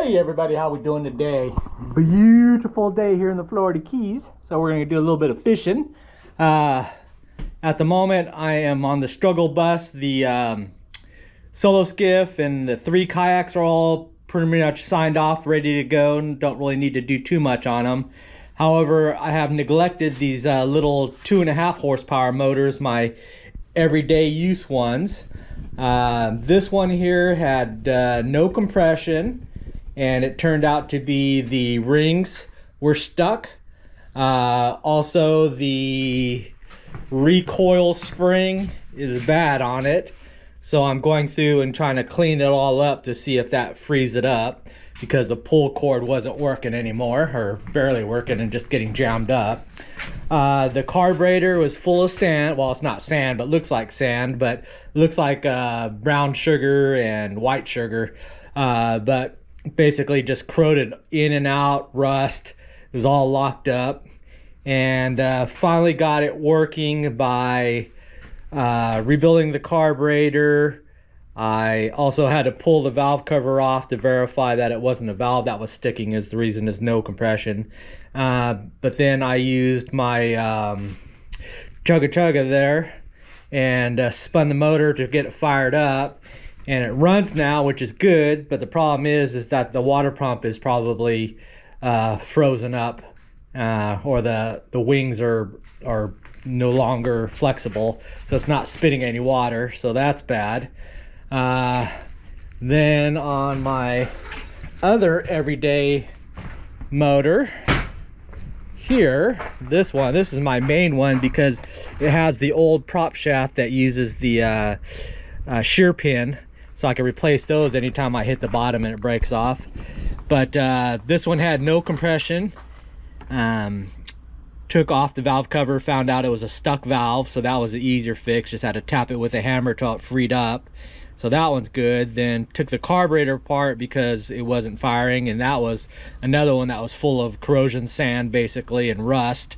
Hey everybody, how we doing today? Beautiful day here in the Florida Keys. So we're gonna do a little bit of fishing. At the moment I am on the struggle bus. The solo skiff and the 3 kayaks are all pretty much signed off, ready to go, and don't really need to do too much on them. However, I have neglected these little 2.5 horsepower motors, my everyday use ones. This one here had no compression, and it turned out to be the rings were stuck. Also, the recoil spring is bad on it, so I'm going through and trying to clean it all up to see if that frees it up, because the pull cord wasn't working anymore, or barely working and just getting jammed up. The carburetor was full of sand. Well, it's not sand, but looks like sand, but looks like brown sugar and white sugar, but basically just corroded in and out, rust. It was all locked up, and finally got it working by rebuilding the carburetor. I also had to pull the valve cover off to verify that it wasn't the valve that was sticking, is the reason is no compression. But then I used my chugga there and spun the motor to get it fired up, and it runs now, which is good. But the problem is that the water pump is probably frozen up, or the wings are no longer flexible, so it's not spitting any water, so that's bad. Then on my other everyday motor here, this is my main one, because it has the old prop shaft that uses the shear pin, so I can replace those anytime I hit the bottom and it breaks off. But this one had no compression. Took off the valve cover, found out it was a stuck valve, so that was an easier fix. Just had to tap it with a hammer till it freed up, so that one's good. Then took the carburetor apart because it wasn't firing, and that was another one that was full of corrosion sand basically and rust.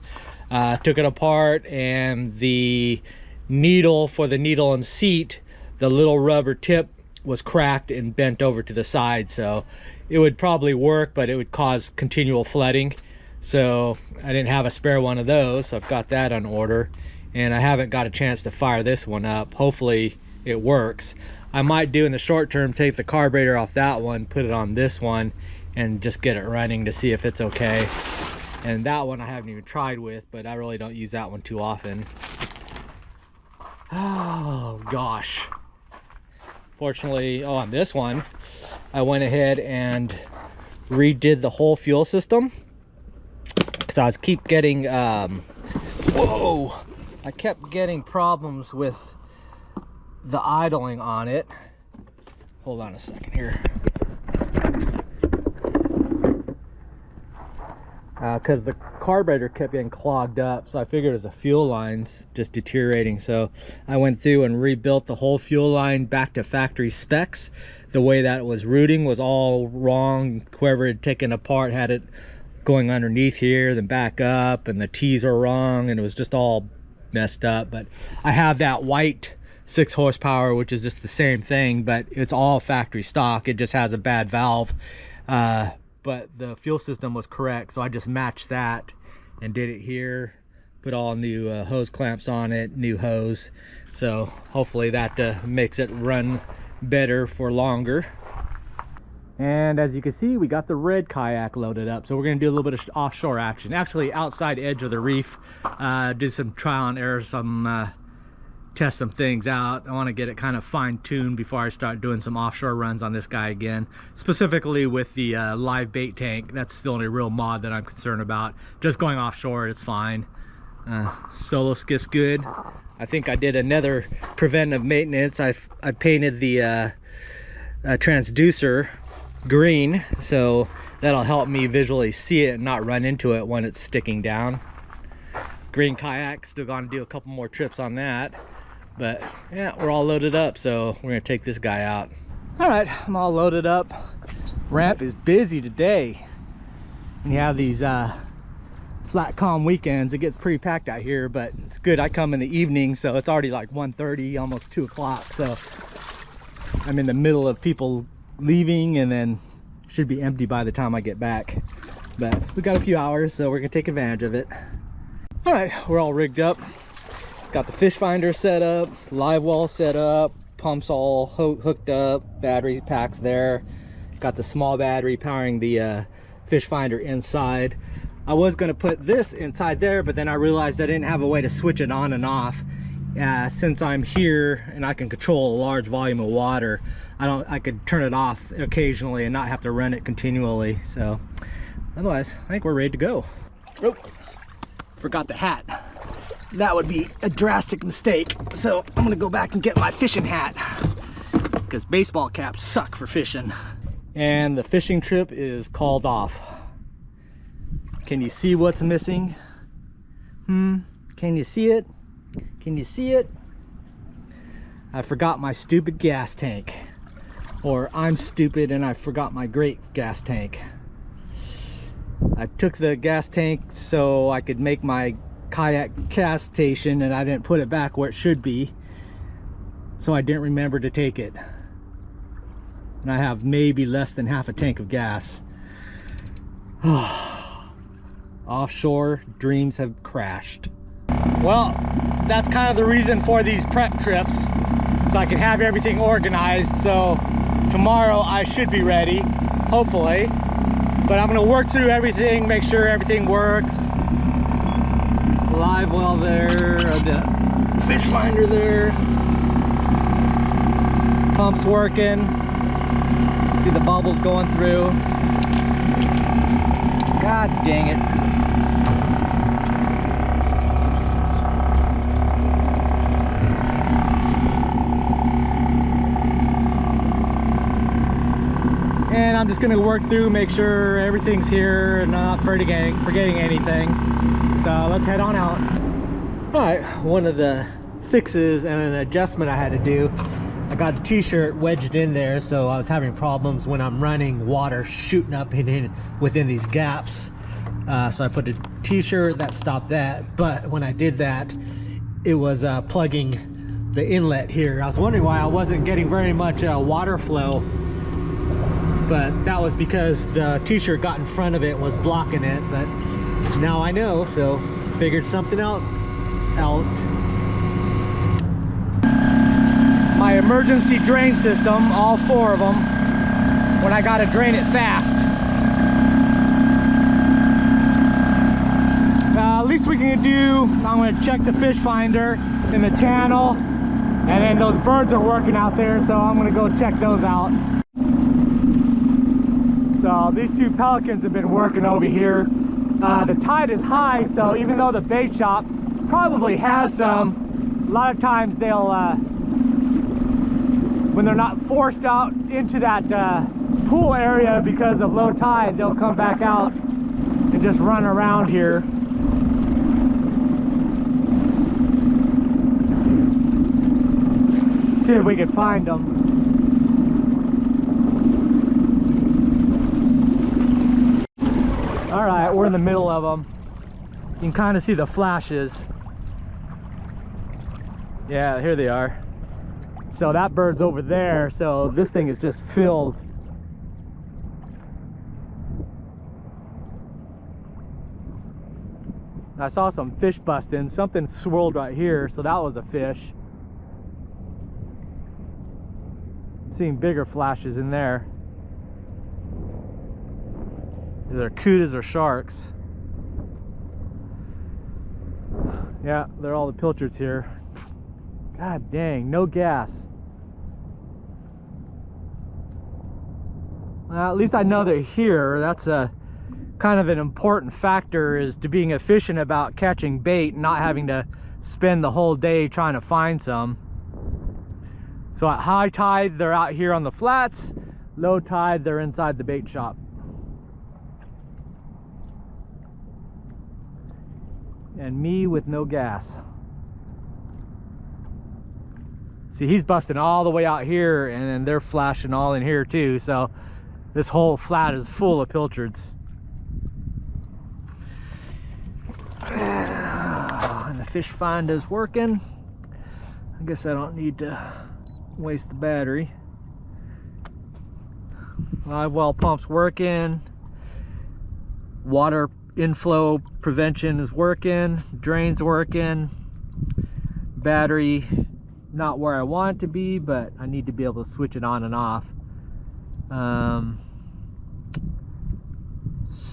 Took it apart, and the needle for the needle and seat, the little rubber tip was cracked and bent over to the side, so it would probably work, but it would cause continual flooding. So I didn't have a spare one of those, so I've got that on order, and I haven't got a chance to fire this one up. Hopefully it works. I might do in the short term take the carburetor off that one, put it on this one, and just get it running to see if it's okay. And that one I haven't even tried with, but I really don't use that one too often. Oh gosh. Fortunately, on this one I went ahead and redid the whole fuel system, because I keep getting I kept getting problems with the idling on it. Hold on a second here. Because the carburetor kept getting clogged up, so I figured it was the fuel lines just deteriorating. So I went through and rebuilt the whole fuel line back to factory specs. The way that it was routing was all wrong. Whoever had taken it apart had it going underneath here, then back up, and the T's were wrong, and it was just all messed up. But I have that white 6 horsepower, which is just the same thing, but it's all factory stock. It just has a bad valve. But the fuel system was correct, so I just matched that and did it here. Put all new hose clamps on it, new hose, so hopefully that makes it run better for longer. And as you can see, we got the red kayak loaded up, so we're going to do a little bit of offshore action, actually outside edge of the reef. Did some trial and error, test some things out. I want to get it kind of fine-tuned before I start doing some offshore runs on this guy again, specifically with the live bait tank. That's the only real mod that I'm concerned about. Just going offshore is fine. Solo skiff's good. I think I did another preventive maintenance. I painted the transducer green, so that'll help me visually see it and not run into it when it's sticking down. Green kayak, still gonna do a couple more trips on that. But yeah, we're all loaded up, so we're gonna take this guy out. All right, I'm all loaded up. Ramp is busy today. And you have these flat calm weekends, it gets pretty packed out here, but it's good. I come in the evening, so it's already like 1:30, almost 2 o'clock, so I'm in the middle of people leaving and then should be empty by the time I get back. But we got a few hours, so we're gonna take advantage of it. All right, we're all rigged up. Got the fish finder set up, live well set up, pumps all hooked up, battery packs there. Got the small battery powering the fish finder inside. I was gonna put this inside there, but then I realized I didn't have a way to switch it on and off. Since I'm here and I can control a large volume of water, I could turn it off occasionally and not have to run it continually. So otherwise, I think we're ready to go. Oh, forgot the hat. That would be a drastic mistake. So I'm gonna go back and get my fishing hat, because baseball caps suck for fishing. And the fishing trip is called off. Can you see what's missing? Can you see it? Can you see it? I forgot my stupid gas tank. Or I'm stupid and I forgot my great gas tank. I took the gas tank so I could make my kayak cast station, and I didn't put it back where it should be. So I didn't remember to take it. And I have maybe less than half a tank of gas. Offshore dreams have crashed. Well, that's kind of the reason for these prep trips, so I can have everything organized. So tomorrow I should be ready, hopefully. But I'm gonna work through everything, make sure everything works. Live well there, the fish finder there. Pump's working. See the bubbles going through. God dang it. And I'm just gonna work through, make sure everything's here and not forgetting anything. So let's head on out. All right, one of the fixes and an adjustment I had to do, I got a t-shirt wedged in there, so I was having problems when I'm running, water shooting up within these gaps. So I put a t-shirt that stopped that, but when I did that, it was plugging the inlet here. I was wondering why I wasn't getting very much water flow, but that was because the t-shirt got in front of it, was blocking it. But now I know, so figured something else out. My emergency drain system, all 4 of them, when I gotta drain it fast. Least we can do, I'm gonna check the fish finder in the channel, and then those birds are working out there, so I'm gonna go check those out. So these 2 pelicans have been working over here. The tide is high, so even though the bait shop probably has some, a lot of times they'll, when they're not forced out into that pool area because of low tide, they'll come back out and just run around here. See if we can find them. All right, we're in the middle of them. You can kind of see the flashes. Yeah, here they are. So that bird's over there, so this thing is just filled. I saw some fish busting. Something swirled right here, so that was a fish. Seeing bigger flashes in there. Either cudas or sharks. Yeah, they're all the pilchards here. God dang, no gas. Well, at least I know they're here. That's a kind of an important factor, is to being efficient about catching bait and not having to spend the whole day trying to find some. So at high tide, they're out here on the flats. Low tide, they're inside the bait shop. And me with no gas. See, he's busting all the way out here, and then they're flashing all in here too. So this whole flat is full of pilchards. And the fish finder's working. I guess I don't need to waste the battery. Live well pump's working. Water inflow prevention is working. Drain's working. Battery not where I want it to be, but I need to be able to switch it on and off.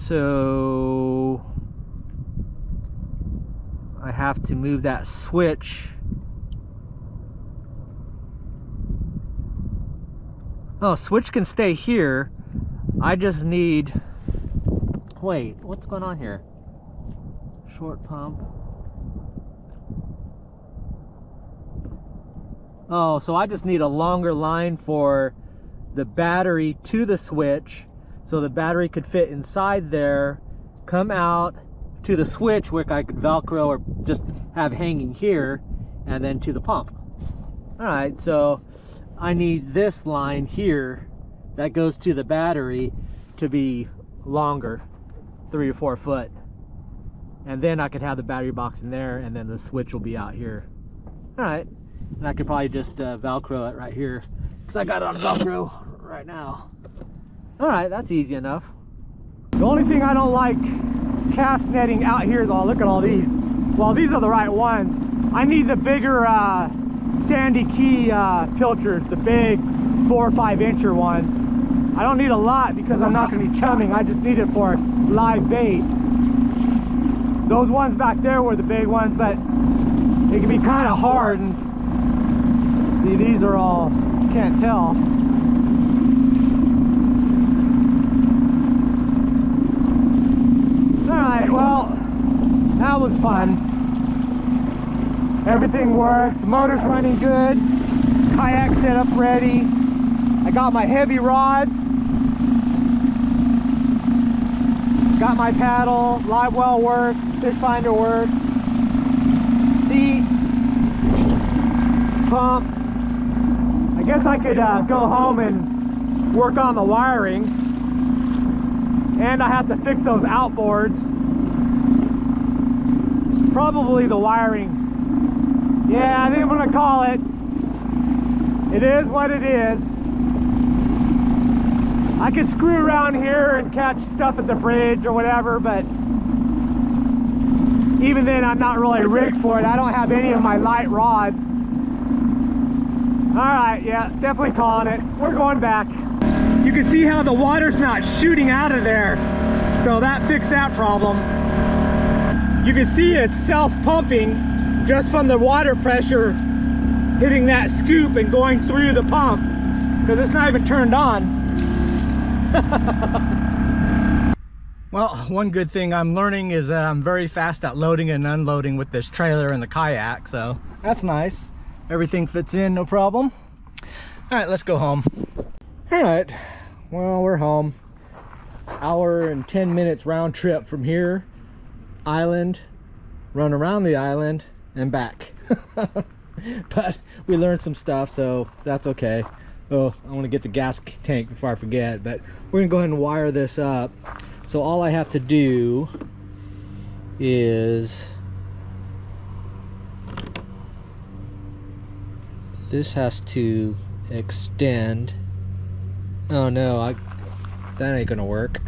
So I have to move that switch. Oh, switch can stay here. I just need, wait, what's going on here? Short pump. Oh, so I just need a longer line for the battery to the switch, so the battery could fit inside there, come out to the switch, which I could Velcro or just have hanging here, and then to the pump. All right, so I need this line here that goes to the battery to be longer, 3 or 4 foot, and then I could have the battery box in there, and then the switch will be out here. All right, and I could probably just Velcro it right here because I got it on Velcro right now. All right, that's easy enough. The only thing I don't like cast netting out here though, look at all these. Well, these are the right ones. I need the bigger Sandy Key pilchers, the big 4 or 5 incher ones. I don't need a lot because I'm not going to be chumming. I just need it for live bait. Those ones back there were the big ones, but they can be kind of hard. And see, these are all, you can't tell. Alright, well, that was fun. Everything works, the motor's running good, kayak setup ready. I got my heavy rods, got my paddle, live well works, fish finder works, seat, pump. I guess I could go home and work on the wiring, and I have to fix those outboards. Probably the wiring. Yeah, I think I'm gonna call it. It is what it is. I could screw around here and catch stuff at the bridge or whatever, but even then I'm not really rigged for it. I don't have any of my light rods. Alright, yeah, definitely calling it. We're going back. You can see how the water's not shooting out of there. So that fixed that problem. You can see it's self-pumping just from the water pressure hitting that scoop and going through the pump, because it's not even turned on. Well, one good thing I'm learning is that I'm very fast at loading and unloading with this trailer and the kayak, so that's nice. Everything fits in, no problem. All right, let's go home. All right, well, we're home. Hour and 10 minutes round trip from here. Island, run around the island, and back. But we learned some stuff, so that's okay. Oh, I want to get the gas tank before I forget, but we're gonna go ahead and wire this up. So all I have to do is this has to extend. Oh no, that ain't gonna work.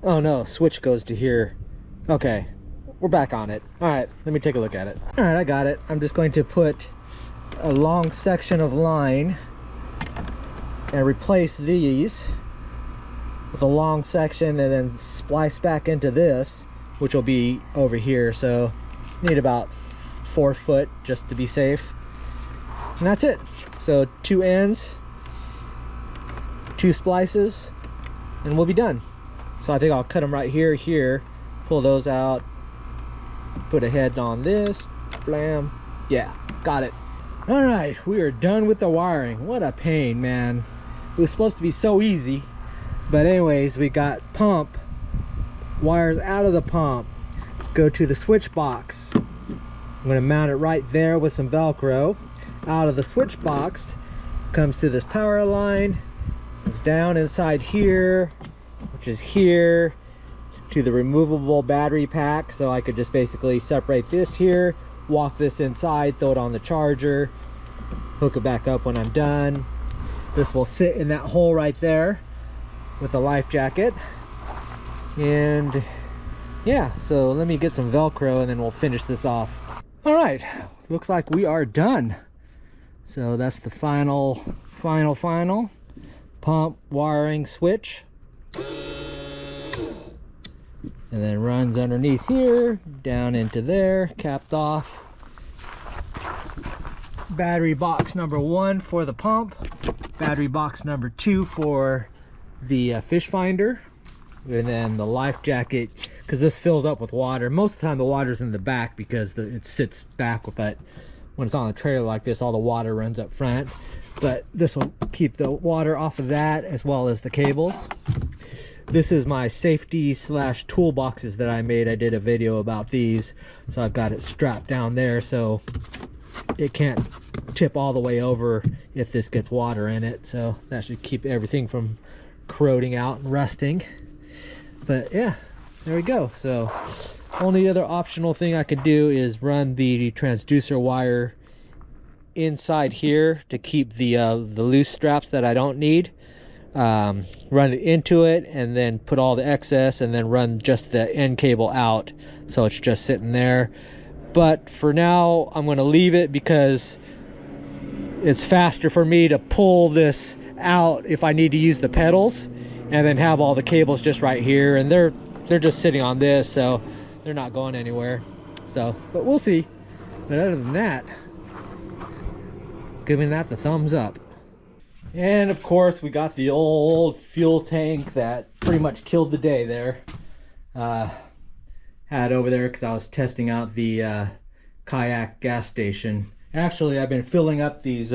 Oh no, switch goes to here. Okay, we're back on it. All right, let me take a look at it. All right, I got it. I'm just going to put a long section of line and replace these with a long section and then splice back into this, which will be over here. So need about 4 foot just to be safe. And that's it. So 2 ends, 2 splices, and we'll be done. So I think I'll cut them right here, pull those out, put a head on this, blam, yeah, got it. All right, we are done with the wiring. What a pain, man. It was supposed to be so easy, but anyways, we got pump wires out of the pump, go to the switch box. I'm gonna mount it right there with some Velcro. Out of the switch box comes to this power line, goes down inside here, which is here, to the removable battery pack, so I could just basically separate this here, walk this inside, throw it on the charger, hook it back up when I'm done. This will sit in that hole right there with a life jacket. And yeah, so let me get some Velcro and then we'll finish this off. All right, looks like we are done. So that's the final pump wiring switch. And then runs underneath here, down into there, capped off. Battery box number 1 for the pump. Battery box number 2 for the fish finder. And then the life jacket, because this fills up with water. Most of the time the water's in the back because it sits back, but when it's on a trailer like this, all the water runs up front. But this will keep the water off of that, as well as the cables. This is my safety slash toolboxes that I made. I did a video about these, so I've got it strapped down there so it can't tip all the way over if this gets water in it. So that should keep everything from corroding out and rusting. But yeah, there we go. So only other optional thing I could do is run the transducer wire inside here to keep the loose straps that I don't need. Run it into it and then put all the excess, and then run just the end cable out so it's just sitting there. But for now I'm going to leave it because it's faster for me to pull this out if I need to use the pedals, and then have all the cables just right here, and they're just sitting on this, so they're not going anywhere. So, but we'll see. But other than that, giving that the thumbs up. And of course we got the old fuel tank that pretty much killed the day there. Had over there because I was testing out the Kayak gas station. Actually, I've been filling up these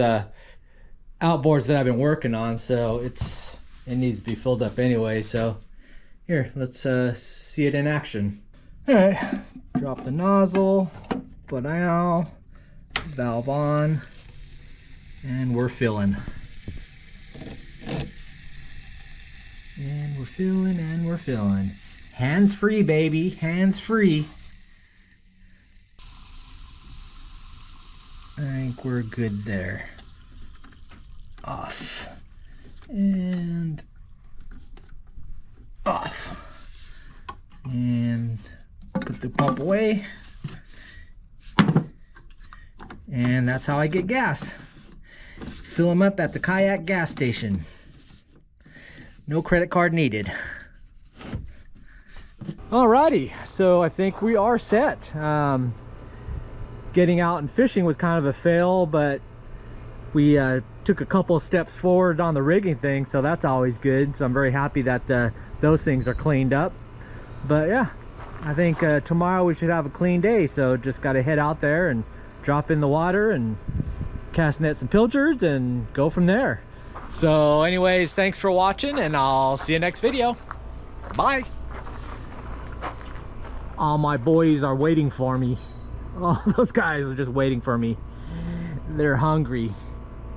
outboards that I've been working on, so it needs to be filled up anyway. So here, let's see it in action. All right, drop the nozzle, put out, valve on, and we're filling. And we're filling and we're filling. Hands free, baby, hands free. I think we're good there. Off. And off. And put the pump away. And that's how I get gas. Fill them up at the Kayak gas station. No credit card needed. Alrighty, so I think we are set. Getting out and fishing was kind of a fail, but we took a couple of steps forward on the rigging thing, so that's always good. So I'm very happy that those things are cleaned up. But yeah, I think tomorrow we should have a clean day, so just got to head out there and drop in the water and cast net some pilchards and go from there. So anyways, thanks for watching, and I'll see you next video. Bye. All my boys are waiting for me. All those guys are just waiting for me. They're hungry.